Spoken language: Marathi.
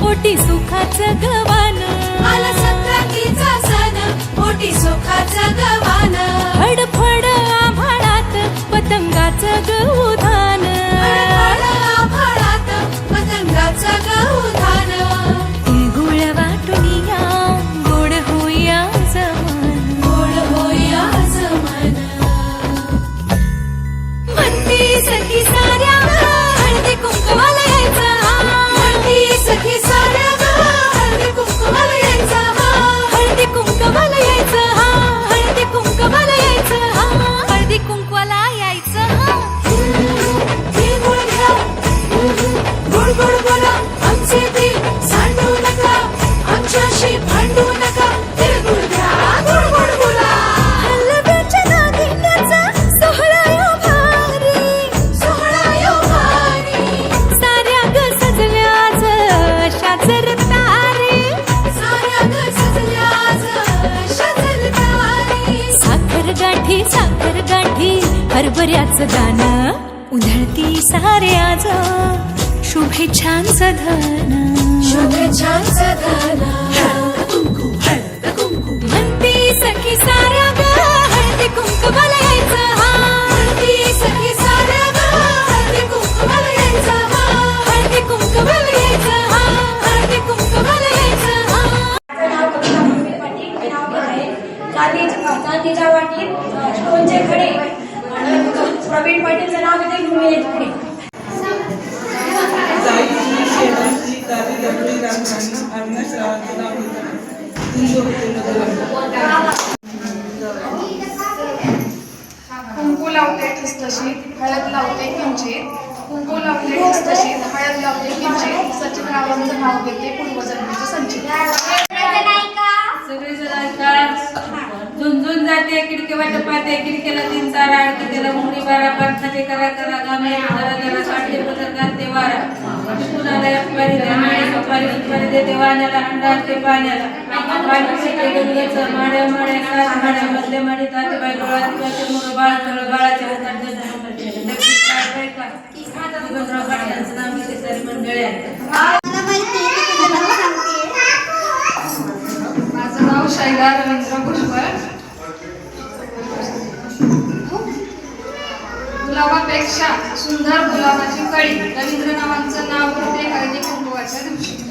पोटी सुखाचं गवान आला संक्रांतीचा सण पोटी सुखाचं गवान फडफड आभाळात पतंगाचं गौधान आभाळात पतंगाचं गौधान तिळगुळ वाटून या गोड होया जमान गोड होया जमान म्हणती सखी साऱ्या हळदी कुंकवाला यायचं म्हणती सखी साऱ्या हळदी कुंकवाला यायचं हळदी कुंकवाला यायचं हळदी कुंकवाला यायचं हळदी कुंकवाला यायचं तिळगुळ घ्या गोड गोड बोला आमचे दिल सांडू नका आमच्याशी भांडू नका तिळगुळ घ्या गोड गोड बोला हलव्याच्या नागिण्याचा सोहळा यो भारी सोहळा यो भारी साऱ्या ग सजल्याच शाचर तारे साऱ्या ग सजल्याच शजल तारी साखर गाठी हरभऱ्याचं दाणं उधळती साऱ्याच शुभेच्छांचं धन शुभेच्छांचं धन म्हणती सखी साऱ्या ग हळदी कुंकवाला यायचं म्हणती सखी साऱ्या ग हळदी कुंकवाला यायचं हळदी कुंकवाला यायचं हळदी कुंकवाला यायचं चांदीच्या वाटीत स्टोनचे खडे आणि प्रवीण पाटीलचं नाव येते घुमे पुढे कुंकू लावते ठसठशीत हळद लावते किंचित कुंकू लावते ठसठशीत हळद लावते किंचित सचिन रावांचं नाव घेते पूर्वजन्मीचं संचित सगळेजण ऐका झुंझुन जाते खिडकी वाट पाहते खिडकीला तीन तारा खिडकीला मुंगडी बारा पाठ खाते करा करा गामे जरा जरा काढते पदर घालते वारा कुणाला पारी सुपारी देते वाण्याला अंडा आणते पाण्याला पाणी पिते गंगेचं माड्या माड्या सात माड्या मधल्या माडी ताते बाई डोळ्यात पाहते मुलं बाळ सगळं बाळाच्या हातात दिवसराव पाटलांचं नाव किती सारी मंडळी आहे. माझं नाव शैला रवींद्र पुष्कर गुलाबापेक्षा सुंदर गुलाबाची कळी रवींद्र नावांचं नाव घेते हळदी कुंकवाच्या दिवशी